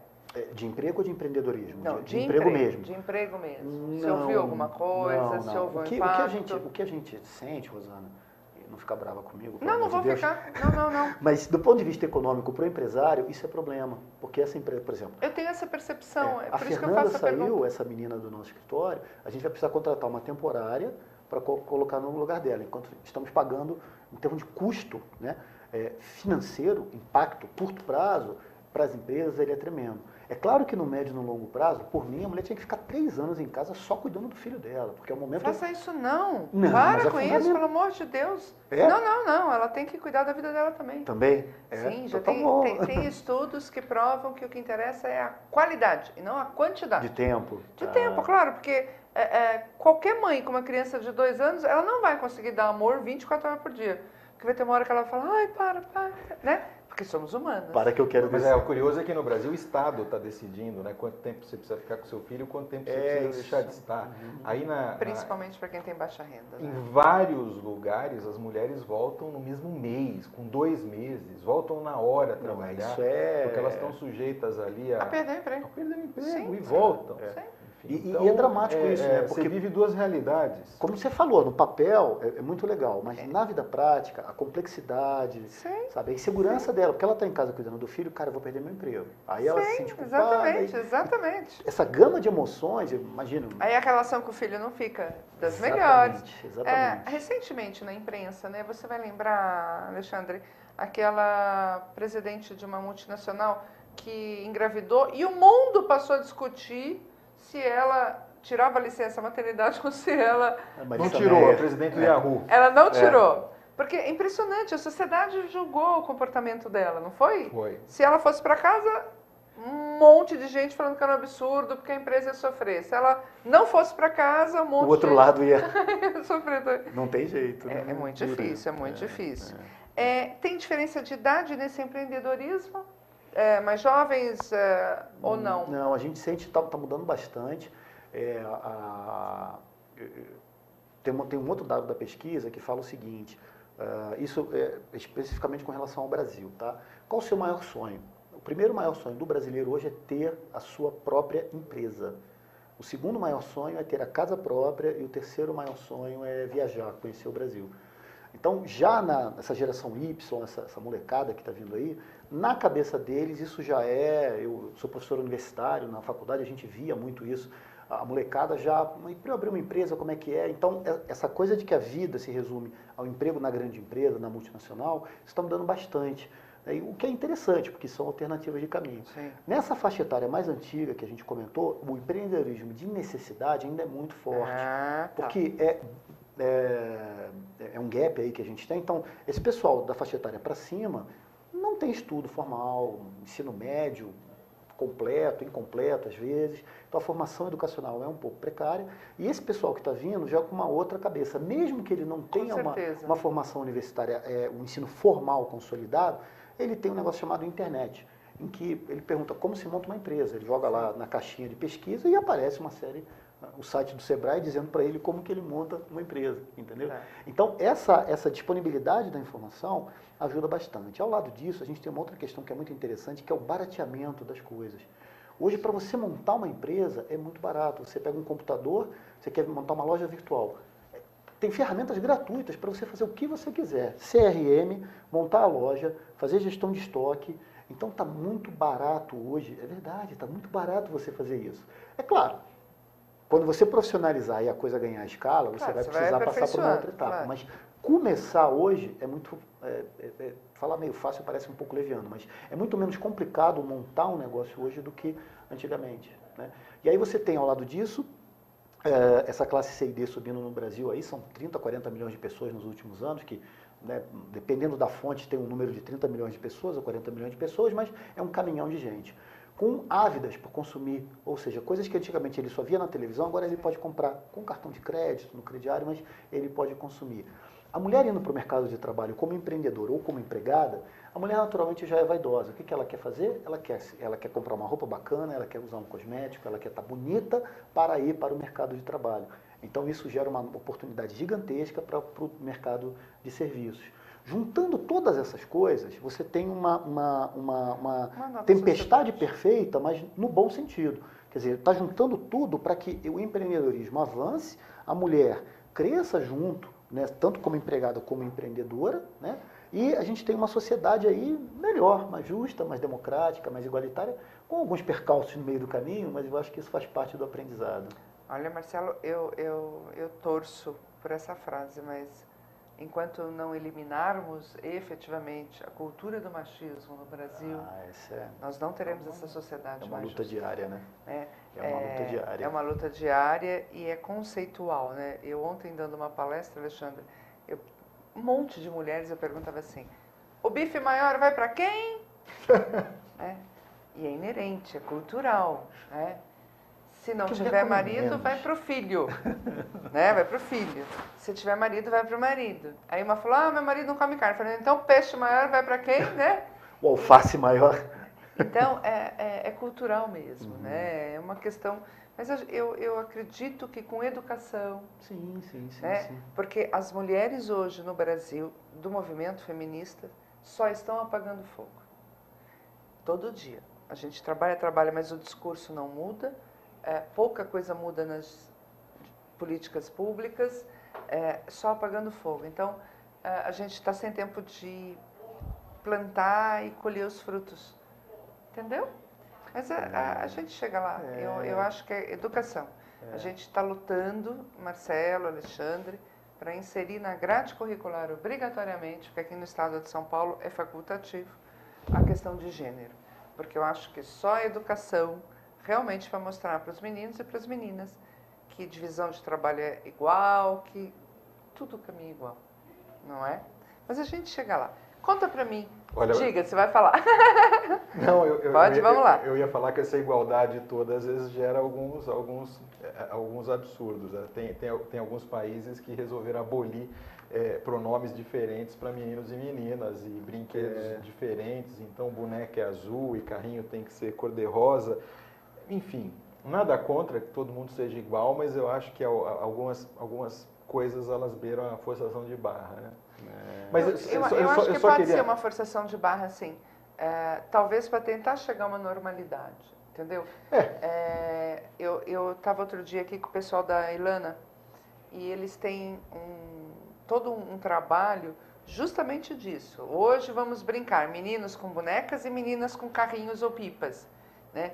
De emprego ou de empreendedorismo? Não, de emprego mesmo. De emprego mesmo. Não, você ouviu alguma coisa? Não. Se houve um o impacto? que a gente sente, Rosana, não fica brava comigo. Não vou ficar. Não. Mas do ponto de vista econômico, para o empresário, isso é problema. Porque essa empresa, por exemplo... Eu tenho essa percepção, a por isso que eu Fernanda faço a pergunta. essa menina do nosso escritório, a gente vai precisar contratar uma temporária para colocar no lugar dela, enquanto estamos pagando, em termos de custo, né, financeiro, impacto, curto prazo, para as empresas ele é tremendo. É claro que no médio e no longo prazo, por mim, a mulher tinha que ficar 3 anos em casa só cuidando do filho dela, porque é o momento... Faça isso não. Mas Para com isso, pelo amor de Deus. Não. Ela tem que cuidar da vida dela também. Também? Sim, já então tem estudos que provam que o que interessa é a qualidade e não a quantidade. De tempo. De tempo, claro, porque qualquer mãe com uma criança de 2 anos, ela não vai conseguir dar amor 24 horas por dia. Porque vai ter uma hora que ela vai falar, ai, para, né? Porque somos humanos. Para que eu quero Mas o curioso é que no Brasil o Estado está decidindo, né, quanto tempo você precisa ficar com seu filho e quanto tempo você precisa deixar de estar. Aí Principalmente para quem tem baixa renda. Né? Em vários lugares as mulheres voltam no mesmo mês, com 2 meses, voltam na hora a trabalhar, porque elas estão sujeitas ali a perder o emprego. A perder o emprego Sim, e voltam. Sim. E é dramático isso, né? Porque você vive 2 realidades. Como você falou, no papel é muito legal, mas na vida prática, a complexidade, sabe, a insegurança dela, porque ela está em casa cuidando do filho, cara, eu vou perder meu emprego. Aí ela se sente culpada. Exatamente. Essa gama de emoções, imagina. Aí a relação com o filho não fica das melhores. Exatamente. Recentemente na imprensa, né, você vai lembrar, Alexandre, aquela presidente de uma multinacional que engravidou e o mundo passou a discutir se ela tirava a licença maternidade ou se ela... Não tirou, a presidente do Yahoo. Ela não tirou. Porque é impressionante, a sociedade julgou o comportamento dela, não foi? Foi. Se ela fosse para casa, um monte de gente falando que era um absurdo, porque a empresa ia sofrer. Se ela não fosse para casa, um monte o outro de lado ia sofrer também. Não tem jeito. Né? É muito difícil, é muito difícil. Tem diferença de idade nesse empreendedorismo? Mais jovens ou não? Não, a gente sente que está mudando bastante. Tem um outro dado da pesquisa que fala o seguinte, isso especificamente com relação ao Brasil. Tá? Qual o seu maior sonho? O primeiro maior sonho do brasileiro hoje é ter a sua própria empresa. O segundo maior sonho é ter a casa própria e o terceiro maior sonho é viajar, conhecer o Brasil. Então, já nessa geração Y, essa molecada que está vindo aí, na cabeça deles isso já eu sou professor universitário, na faculdade a gente via muito isso, a molecada já, para eu abrir uma empresa, como é que é? Então, essa coisa de que a vida se resume ao emprego na grande empresa, na multinacional, isso está mudando bastante. O que é interessante, porque são alternativas de caminho. Sim. Nessa faixa etária mais antiga que a gente comentou, o empreendedorismo de necessidade ainda é muito forte, porque é um gap aí que a gente tem. Então, esse pessoal da faixa etária para cima não tem estudo formal, ensino médio completo, incompleto às vezes. Então, a formação educacional é um pouco precária. E esse pessoal que está vindo já com uma outra cabeça, mesmo que ele não tenha uma formação universitária, um ensino formal consolidado, ele tem um negócio chamado internet, em que ele pergunta como se monta uma empresa. Ele joga lá na caixinha de pesquisa e aparece uma série, o site do Sebrae dizendo para ele como que ele monta uma empresa, entendeu? Então, essa disponibilidade da informação ajuda bastante. Ao lado disso, a gente tem uma outra questão que é muito interessante, que é o barateamento das coisas. Hoje, para você montar uma empresa, é muito barato. Você pega um computador, você quer montar uma loja virtual. Tem ferramentas gratuitas para você fazer o que você quiser. CRM, montar a loja, fazer gestão de estoque, Então está muito barato hoje, é verdade, está muito barato você fazer isso. É claro, quando você profissionalizar e a coisa ganhar escala, você vai precisar passar por uma outra etapa. Claro. Mas começar hoje é muito, falar meio fácil parece um pouco leviano, mas é muito menos complicado montar um negócio hoje do que antigamente, né? E aí você tem ao lado disso, essa classe C e D subindo no Brasil aí, são 30, 40 milhões de pessoas nos últimos anos, que, né, dependendo da fonte, tem um número de 30 milhões de pessoas ou 40 milhões de pessoas, mas é um caminhão de gente. Com ávidas por consumir, ou seja, coisas que antigamente ele só via na televisão, agora ele pode comprar com cartão de crédito, no crediário, mas ele pode consumir. A mulher indo para o mercado de trabalho como empreendedora ou como empregada, a mulher naturalmente já é vaidosa. O que ela quer fazer? Ela quer comprar uma roupa bacana, ela quer usar um cosmético, ela quer estar bonita para ir para o mercado de trabalho. Então isso gera uma oportunidade gigantesca para o mercado de serviços. Juntando todas essas coisas, você tem uma tempestade perfeita, mas no bom sentido. Quer dizer, está juntando tudo para que o empreendedorismo avance, a mulher cresça junto, né, tanto como empregada como empreendedora, né, e a gente tem uma sociedade aí melhor, mais justa, mais democrática, mais igualitária, com alguns percalços no meio do caminho, mas eu acho que isso faz parte do aprendizado. Olha, Marcelo, eu torço por essa frase, mas enquanto não eliminarmos efetivamente a cultura do machismo no Brasil, nós não teremos essa sociedade mais luta justa. diária, né? É uma luta diária. É uma luta diária e é conceitual, né? Eu ontem dando uma palestra, Alexandre, um monte de mulheres, eu perguntava assim, o bife maior vai para quem? E é inerente, é cultural, né? Se não tiver marido, vai pro filho, né? Vai pro filho. Se tiver marido, vai pro marido. Aí uma falou, meu marido não come carne. Eu falei, então o peixe maior vai para quem, né? O alface maior. Então, é cultural mesmo, né? É uma questão... Mas eu acredito que com educação... Sim. Porque as mulheres hoje no Brasil, do movimento feminista, só estão apagando fogo. Todo dia. A gente trabalha, mas o discurso não muda. Pouca coisa muda nas políticas públicas, só apagando fogo. Então, a gente está sem tempo de plantar e colher os frutos. Entendeu? Mas a gente chega lá. Eu acho que é educação. A gente está lutando, Marcelo, Alexandre, para inserir na grade curricular obrigatoriamente, porque aqui no estado de São Paulo é facultativo, a questão de gênero. Porque eu acho que só a educação realmente vai mostrar para os meninos e para as meninas que divisão de trabalho é igual, que tudo caminha igual, não é? Mas a gente chega lá. Conta para mim. Olha, diga, você vai falar. Não, vamos lá. Eu ia falar que essa igualdade toda às vezes gera alguns absurdos. Né? Tem alguns países que resolveram abolir pronomes diferentes para meninos e meninas e brinquedos diferentes. Então boneca é azul e carrinho tem que ser cor-de-rosa. Enfim, nada contra que todo mundo seja igual, mas eu acho que algumas coisas elas beiram a forçação de barra, né? Mas eu acho que pode ser uma forçação de barra, assim, talvez para tentar chegar a uma normalidade, entendeu? Eu estava outro dia aqui com o pessoal da Ilana e eles têm todo um trabalho justamente disso. Hoje vamos brincar, meninos com bonecas e meninas com carrinhos ou pipas, né?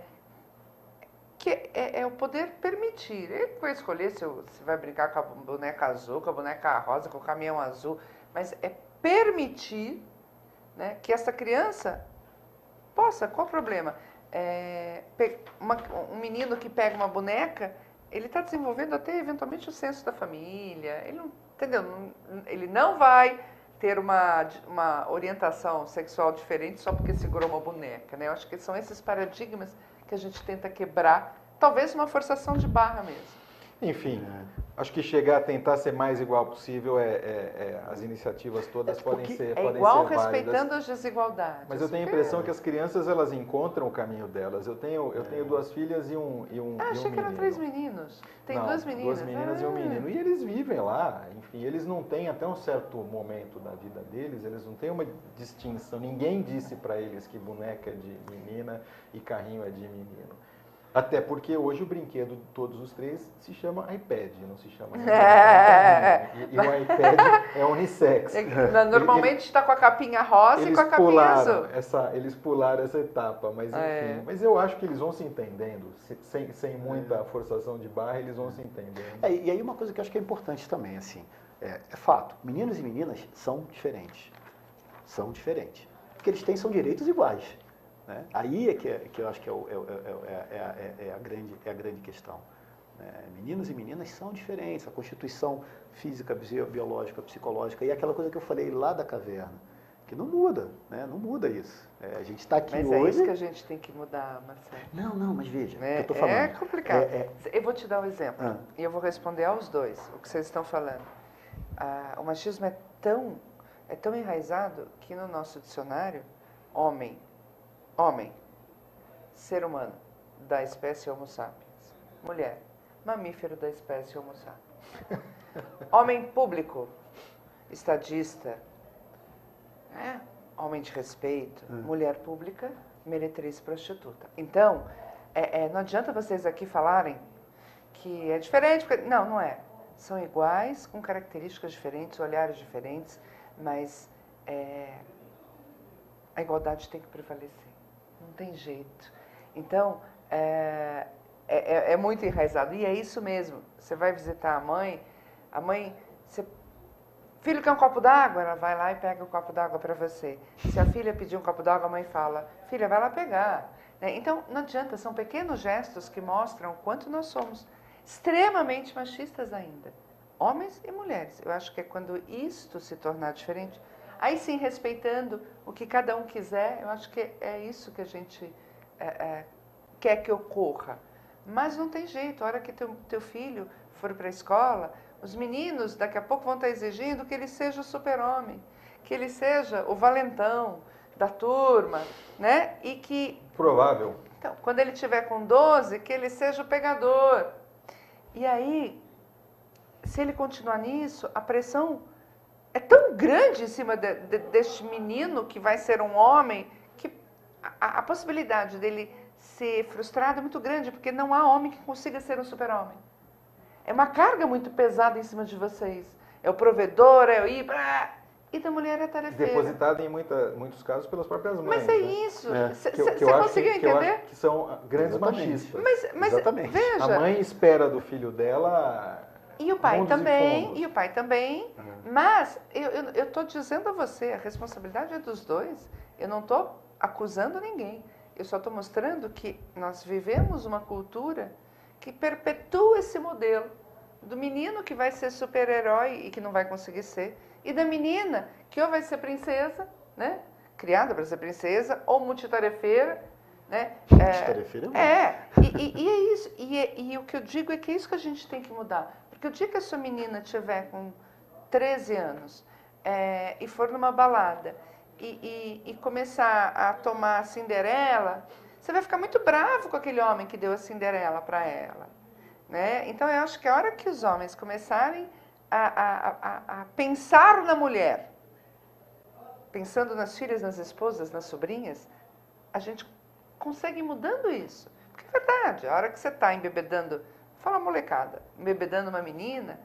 Que é o poder permitir. Ele vai escolher se vai brincar com a boneca azul, com a boneca rosa, com o caminhão azul, mas é permitir, né, que essa criança possa. Qual o problema? Um menino que pega uma boneca, ele está desenvolvendo até eventualmente o senso da família. Ele não, entendeu? Ele não vai ter uma orientação sexual diferente só porque segurou uma boneca, né? Eu acho que são esses paradigmas que a gente tenta quebrar, talvez uma forçação de barra mesmo. Enfim, acho que chegar a tentar ser mais igual possível, as iniciativas todas podem ser igual válidas, respeitando as desigualdades. Mas eu tenho a impressão que as crianças elas encontram o caminho delas. Eu tenho 2 filhas e um menino. Achei que eram 3 meninos. Tem 2 meninas. 2 meninas e um menino. E eles vivem lá. Enfim, eles não têm, até um certo momento da vida deles, eles não têm uma distinção. Ninguém disse para eles que boneca é de menina e carrinho é de menino. Até porque hoje o brinquedo de todos os três se chama iPad, não se chama... E o iPad é unissex. Normalmente está com a capinha rosa e com a capinha azul. Eles pularam essa etapa, mas enfim. Mas eu acho que eles vão se entendendo, sem muita forçação de barra, eles vão se entendendo. E aí uma coisa que eu acho que é importante também, assim, é fato, meninos e meninas são diferentes. São diferentes. O que eles têm são direitos iguais. Né? Aí é que eu acho que é a grande questão. Meninos e meninas são diferentes, a constituição física, biológica, psicológica, e aquela coisa que eu falei lá da caverna, que não muda, né? Não muda isso. A gente está aqui mas hoje... Mas é isso que a gente tem que mudar, Marcelo. Não, mas veja, o que eu estou falando. É complicado. Eu vou te dar um exemplo, e eu vou responder aos dois, o que vocês estão falando. O machismo é tão enraizado que no nosso dicionário, homem, ser humano da espécie Homo sapiens. Mulher, mamífero da espécie Homo sapiens. Homem público, estadista, homem de respeito. Mulher pública, meretriz prostituta. Então, não adianta vocês aqui falarem que é diferente, porque não é. São iguais, com características diferentes, olhares diferentes, mas a igualdade tem que prevalecer. Não tem jeito. Então, é muito enraizado. E é isso mesmo. Você vai visitar a mãe, filho quer um copo d'água? Ela vai lá e pega o copo d'água para você. Se a filha pedir um copo d'água, a mãe fala, filha, vai lá pegar. Então, não adianta, são pequenos gestos que mostram o quanto nós somos extremamente machistas ainda. Homens e mulheres. Eu acho que é quando isto se tornar diferente, aí sim, respeitando o que cada um quiser, eu acho que é isso que a gente quer que ocorra. Mas não tem jeito, a hora que teu filho for para a escola, os meninos daqui a pouco vão estar exigindo que ele seja o super-homem, que ele seja o valentão da turma, né? E que... Provável. Então, quando ele tiver com 12, que ele seja o pegador. E aí, se ele continuar nisso, a pressão é tão grande em cima deste menino que vai ser um homem, que a possibilidade dele ser frustrado é muito grande, porque não há homem que consiga ser um super-homem. É uma carga muito pesada em cima de vocês. É o provedor, é o ir... E da mulher é tarefeira. Depositada em muitos casos pelas próprias mães. Mas é isso. Você conseguiu entender? Que eu acho que são grandes machistas. Mas exatamente. Veja. A mãe espera do filho dela... E o pai também. Mas eu estou dizendo a você, a responsabilidade é dos dois. Eu não estou acusando ninguém. Eu só estou mostrando que nós vivemos uma cultura que perpetua esse modelo do menino que vai ser super-herói e que não vai conseguir ser, e da menina que ou vai ser princesa, né? Criada para ser princesa, ou multitarefeira, né? Multitarefeira e é isso. E o que eu digo é que é isso que a gente tem que mudar. Porque o dia que a sua menina tiver com 13 anos e for numa balada e começar a tomar a Cinderela, você vai ficar muito bravo com aquele homem que deu a Cinderela para ela. Né? Então, eu acho que a hora que os homens começarem a pensar na mulher, pensando nas filhas, nas esposas, nas sobrinhas, a gente consegue ir mudando isso. Porque é verdade, a hora que você está embebedando, fala molecada, embebedando uma menina,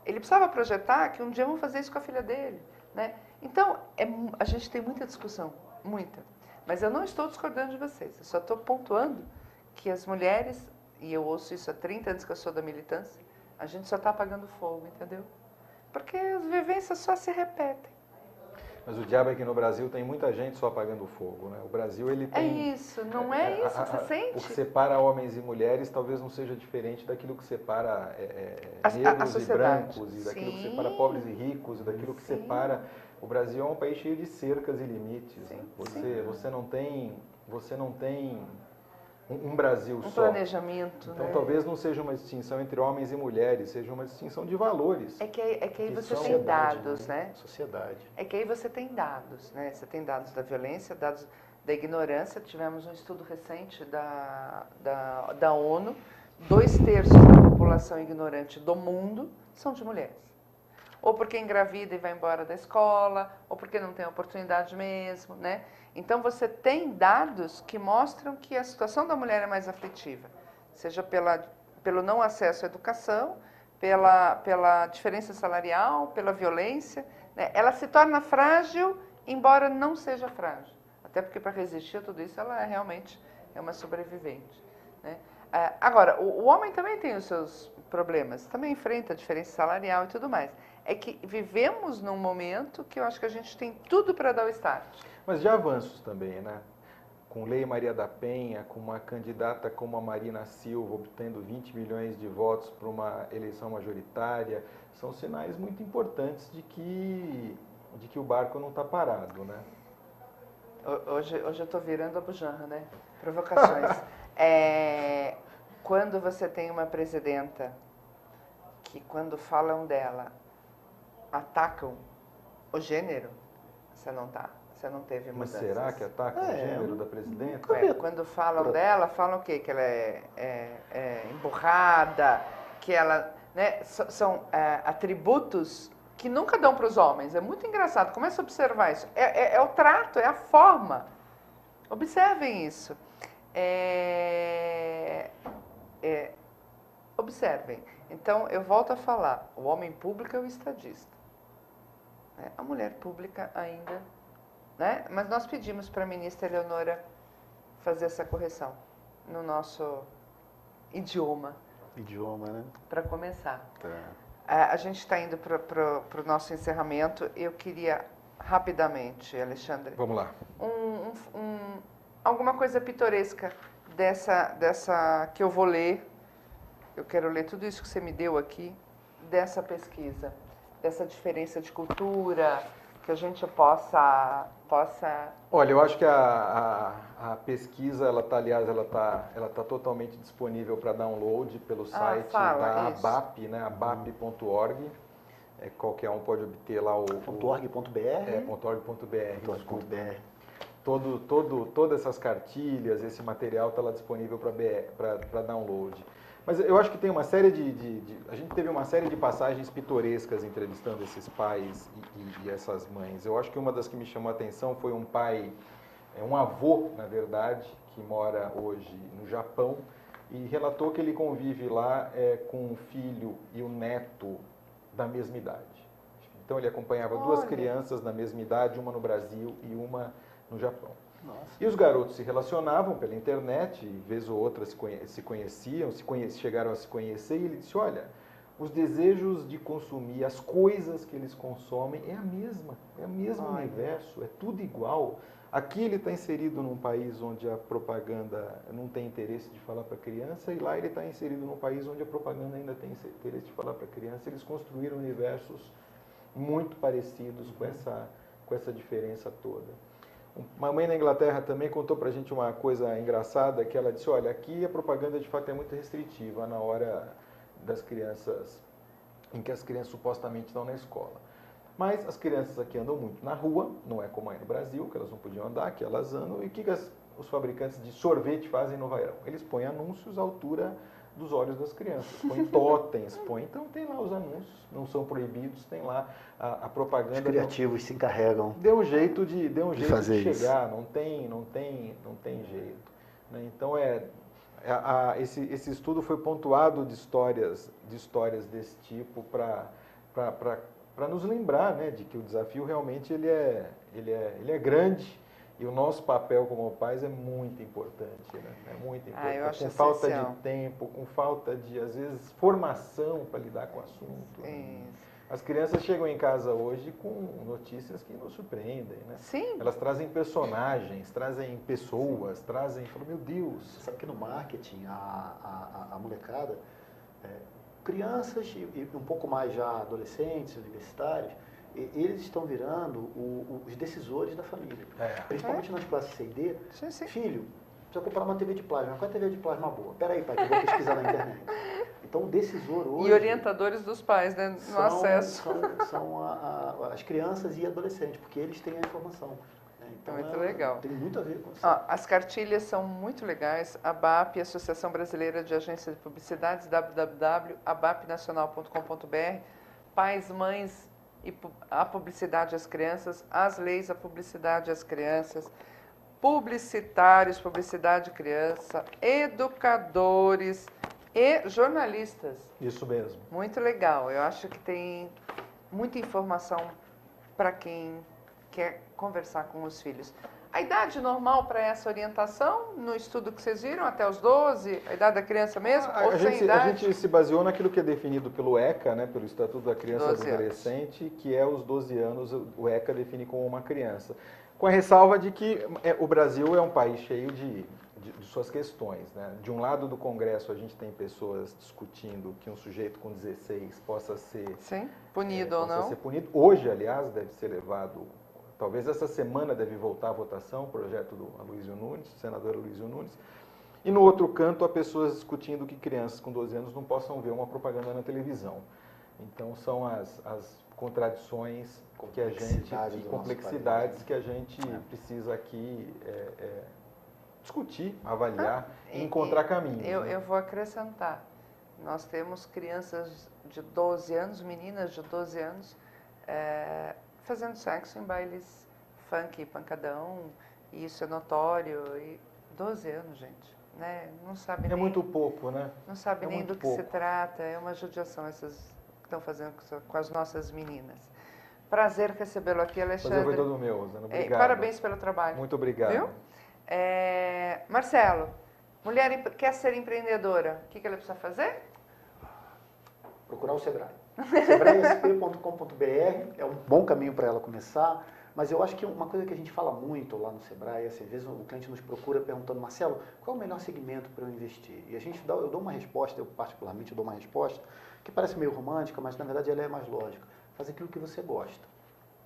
ele precisava projetar que um dia vão fazer isso com a filha dele. Né? Então, a gente tem muita discussão, muita. Mas eu não estou discordando de vocês, eu só estou pontuando que as mulheres, e eu ouço isso há 30 anos que eu sou da militância, a gente só está apagando fogo, entendeu? Porque as vivências só se repetem. Mas o diabo é que no Brasil tem muita gente só apagando fogo, né? O Brasil, ele tem... É isso, não é isso, você sente? O que separa homens e mulheres talvez não seja diferente daquilo que separa negros e brancos, e daquilo que separa pobres e ricos, e daquilo que separa... O Brasil é um país cheio de cercas e limites. Né? Você não tem um Brasil só. Um planejamento. Então, né? Talvez não seja uma distinção entre homens e mulheres, seja uma distinção de valores. É que aí você tem dados, né? Sociedade. É que aí você tem dados, né? Você tem dados da violência, dados da ignorância. Tivemos um estudo recente da ONU. 2/3 da população ignorante do mundo são de mulheres. Ou porque engravida e vai embora da escola, ou porque não tem oportunidade mesmo, né? Então, você tem dados que mostram que a situação da mulher é mais aflitiva. seja pelo não acesso à educação, pela diferença salarial, pela violência, né? Ela se torna frágil, embora não seja frágil. Até porque para resistir a tudo isso, ela realmente é uma sobrevivente, né? Agora, o homem também tem os seus problemas, também enfrenta a diferença salarial e tudo mais. É que vivemos num momento que eu acho que a gente tem tudo para dar o start. Mas de avanços também, né? Com Lei Maria da Penha, com uma candidata como a Marina Silva obtendo 20 milhões de votos para uma eleição majoritária, são sinais muito importantes de que o barco não está parado, né? Hoje eu estou virando a bujanra, né? Provocações. Quando você tem uma presidenta que, quando falam dela, atacam o gênero, você não teve Mas mudanças. será que ataca o gênero da presidenta? Quando falam dela, falam o quê? Que ela é emburrada, que ela... Né, são atributos que nunca dão para os homens. É muito engraçado. Comece a observar isso. É o trato, é a forma. Observem isso. Observem. Então, eu volto a falar. O homem público é o estadista. A mulher pública ainda... Né? Mas nós pedimos para a ministra Eleonora fazer essa correção no nosso idioma. Né? Para começar. Tá. A gente está indo para o nosso encerramento. Eu queria rapidamente, Alexandre. Vamos lá. Alguma coisa pitoresca dessa que eu vou ler. Eu quero ler tudo isso que você me deu aqui, dessa pesquisa, dessa diferença de cultura, que a gente possa... Olha, eu acho que a pesquisa, ela tá totalmente disponível para download pelo site da ABAP, né, abap.org. Qualquer um pode obter lá o... .org.br? .org.br. Todas essas cartilhas, esse material está lá disponível para download. Mas eu acho que tem uma série a gente teve uma série de passagens pitorescas entrevistando esses pais e essas mães. Eu acho que uma das que me chamou a atenção foi um pai, um avô, na verdade, que mora hoje no Japão, e relatou que ele convive lá com o filho e o neto da mesma idade. Então ele acompanhava duas crianças da mesma idade, uma no Brasil e uma no Japão. Nossa. E os garotos se relacionavam pela internet, vez ou outra se conheciam, chegaram a se conhecer, e ele disse, olha, os desejos de consumir, as coisas que eles consomem é o mesmo universo, é tudo igual. Aqui ele está inserido num país onde a propaganda não tem interesse de falar para a criança, e lá ele está inserido num país onde a propaganda ainda tem interesse de falar para a criança. Eles construíram universos muito parecidos com essa diferença toda. Uma mãe na Inglaterra também contou pra gente uma coisa engraçada, que ela disse, olha, aqui a propaganda de fato é muito restritiva na hora das crianças, em que as crianças supostamente estão na escola. Mas as crianças aqui andam muito na rua, não é como aí no Brasil, que elas não podiam andar, que elas andam, e o que os fabricantes de sorvete fazem no verão? Eles põem anúncios à altura dos olhos das crianças, põem totens, então tem lá os anúncios, não são proibidos, tem lá a propaganda. Os criativos se encarregam. Deu um jeito de chegar, isso. não tem jeito, né? Então esse estudo foi pontuado de histórias desse tipo para nos lembrar, né, de que o desafio realmente ele é grande. E o nosso papel como pais é muito importante, né? É muito importante. Eu acho com falta essencial. de tempo, com falta de, às vezes, formação para lidar com o assunto. Né? As crianças chegam em casa hoje com notícias que nos surpreendem, né? Sim. Elas trazem personagens, trazem pessoas, falam, meu Deus. Você sabe que no marketing, a molecada, crianças e um pouco mais já adolescentes, universitários, eles estão virando os decisores da família. Principalmente nas classes C e D. Sim. Filho, precisa comprar uma TV de plasma. Qual é a TV de plasma boa? Peraí, pai, que eu vou pesquisar na internet. Então, o decisor hoje... E orientadores dos pais, né? No acesso. São as crianças e adolescentes, porque eles têm a informação. Né? Então, muito legal. Tem muito a ver com isso. As cartilhas são muito legais. A ABAP, Associação Brasileira de Agências de Publicidades, www.abapnacional.com.br. Pais, mães... E a publicidade às crianças, as leis, a publicidade às crianças, publicitários, publicidade de criança, educadores e jornalistas. Isso mesmo. Muito legal. Eu acho que tem muita informação para quem quer conversar com os filhos. A idade normal para essa orientação, no estudo que vocês viram, até os 12, a idade da criança mesmo? Ou sem idade? A gente se baseou naquilo que é definido pelo ECA, né, pelo Estatuto da Criança e do 12 anos. Adolescente, que é os 12 anos, o ECA define como uma criança. Com a ressalva de que o Brasil é um país cheio de suas questões, né? De um lado do Congresso a gente tem pessoas discutindo que um sujeito com 16 possa ser... Sim, punido ou não. Ser punido. Hoje, aliás, deve ser levado... Talvez essa semana deve voltar à votação o projeto do Aloysio Nunes, do senador Aloysio Nunes. E no outro canto, há pessoas discutindo que crianças com 12 anos não possam ver uma propaganda na televisão. Então, são as contradições que a gente, e complexidades que a gente precisa aqui discutir, avaliar e encontrar caminhos. Eu vou acrescentar. Nós temos crianças de 12 anos, meninas de 12 anos, fazendo sexo em bailes funk, pancadão, e isso é notório. E 12 anos, gente, né? Não sabe nem... É muito pouco, né? Não sabe nem do que pouco. se trata. É uma judiação essas que estão fazendo com as nossas meninas. Prazer recebê-lo aqui, Alexandre. Prazer foi todo meu, Rosana. Obrigado. Parabéns pelo trabalho. Muito obrigado. Viu? Marcelo, mulher quer ser empreendedora, o que ela precisa fazer? Procurar o Sebrae. Sebraesp.com.br é um bom caminho para ela começar, mas eu acho que uma coisa que a gente fala muito lá no Sebrae, assim, às vezes o cliente nos procura perguntando, Marcelo, qual é o melhor segmento para eu investir? E eu dou uma resposta, eu particularmente dou uma resposta, que parece meio romântica, mas na verdade ela é mais lógica. Faz aquilo que você gosta.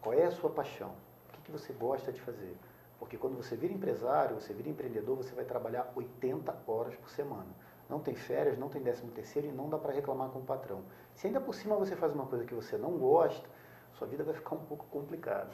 Qual é a sua paixão? O que você gosta de fazer? Porque quando você vira empresário, você vira empreendedor, você vai trabalhar 80 horas por semana. Não tem férias, não tem 13º e não dá para reclamar com o patrão. Se ainda por cima você faz uma coisa que você não gosta, sua vida vai ficar um pouco complicada.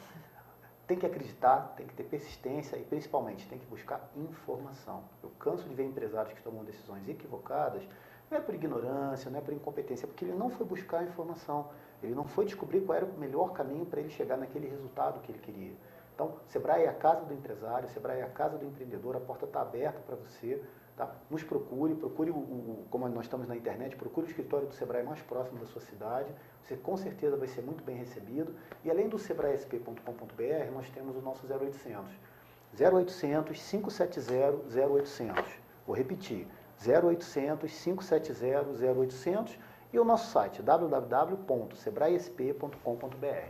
Tem que acreditar, tem que ter persistência e principalmente tem que buscar informação. Eu canso de ver empresários que tomam decisões equivocadas, não é por ignorância, não é por incompetência, porque ele não foi buscar a informação, ele não foi descobrir qual era o melhor caminho para ele chegar naquele resultado que ele queria. Então, Sebrae é a casa do empresário, Sebrae é a casa do empreendedor, a porta está aberta para você. Tá? Nos procure como nós estamos na internet, procure o escritório do Sebrae mais próximo da sua cidade, você com certeza vai ser muito bem recebido. E além do sebraesp.com.br, nós temos o nosso 0800. 0800 570 0800. Vou repetir, 0800 570 0800 e o nosso site www.sebraesp.com.br.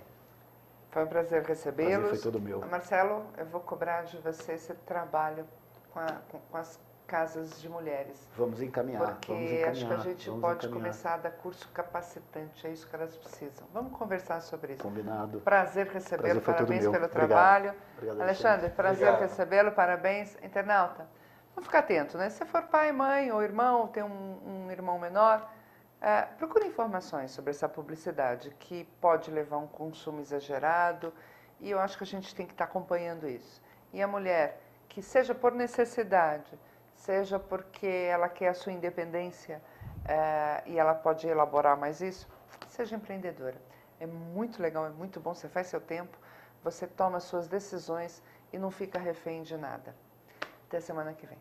Foi um prazer recebê-los. Foi todo meu. Marcelo, eu vou cobrar de você esse trabalho com as casas de mulheres. Vamos encaminhar. Porque acho que a gente pode começar a dar curso capacitante, é isso que elas precisam. Vamos conversar sobre isso. Combinado. Prazer recebê-lo, parabéns pelo Obrigado. trabalho. Obrigado, Alexandre, prazer recebê-lo, parabéns. Internauta, vamos ficar atento, né? Se for pai, mãe ou irmão, tem um irmão menor, procure informações sobre essa publicidade que pode levar a um consumo exagerado e eu acho que a gente tem que estar acompanhando isso. E a mulher, que seja por necessidade, seja porque ela quer a sua independência e ela pode elaborar mais isso, seja empreendedora. É muito legal, é muito bom, você faz seu tempo, você toma suas decisões e não fica refém de nada. Até semana que vem.